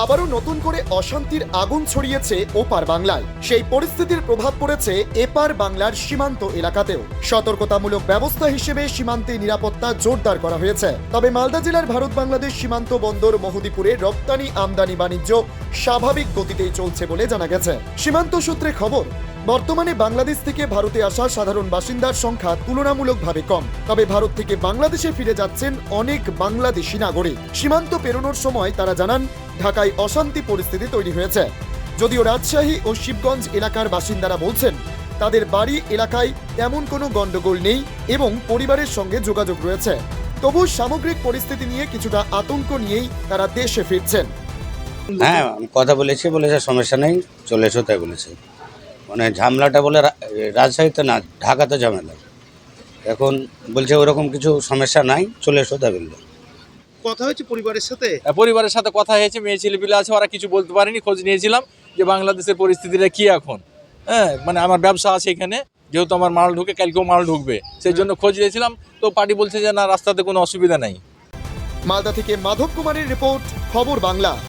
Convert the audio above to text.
আবারও নতুন করে অশান্তির আগুন ছড়িয়েছে ওপার বাংলায়। সেই পরিস্থিতির প্রভাব পড়েছে এপার বাংলার সীমান্ত এলাকাতেও। সতর্কতামূলক ব্যবস্থা হিসেবে সীমান্তে নিরাপত্তা জোরদার করা হয়েছে। তবে মালদা জেলার ভারত বাংলাদেশ সীমান্ত বন্দর মহদীপুরে রপ্তানি আমদানি বাণিজ্য স্বাভাবিক গতিতেই চলছে বলে জানা গেছে। সীমান্ত সূত্রে খবর, বর্তমানে বাংলাদেশ থেকে ভারতে আসা সাধারণ বাসিন্দার সংখ্যা তুলনামূলকভাবে কম। তবে ভারত থেকে বাংলাদেশে ফিরে যাচ্ছেন অনেক বাংলাদেশি নাগরিক। সীমান্ত পেরোনোর সময় তারা জানান, ঢাকায় অশান্তি পরিস্থিতি তৈরি হয়েছে। যদিও রাজশাহী ও শিবগঞ্জ এলাকার বাসিন্দারা বলছেন, তাদের বাড়ি এলাকায় তেমন কোনো গন্ডগোল নেই এবং পরিবারের সঙ্গে যোগাযোগ রয়েছে। তবু সামগ্রিক পরিস্থিতি নিয়ে কিছুটা আতঙ্ক নিয়েই তারা দেশে ফিরছেন। হ্যাঁ, আমি কথা বলেছে সমস্যা নেই, চলে এসো তাই বলেছে। মানে ঝামেলাটা বলে রাজশাহীতে না, ঢাকাতে ঝামেলা। এখন বলছে ওরকম কিছু সমস্যা নাই, চলে এসো তাই বললো। কথা হয়েছে পরিবারের সাথে? পরিবারের সাথে কথা হয়েছে, মেয়ে ছেলেপিলে আছে, ওরা কিছু বলতে পারেনি। খোঁজ নিয়েছিলাম যে বাংলাদেশের পরিস্থিতিটা কি এখন। মানে আমার ব্যবসা আছে এখানে, যেহেতু আমার মাল ঢুকে, কালকেও মাল ঢুকবে, সেই জন্য খোঁজ নিয়েছিলাম। তো পার্টি বলছে যে না, রাস্তাতে কোনো অসুবিধা নাই। মালদা থেকে মাধব কুমারের রিপোর্ট, খবর বাংলা।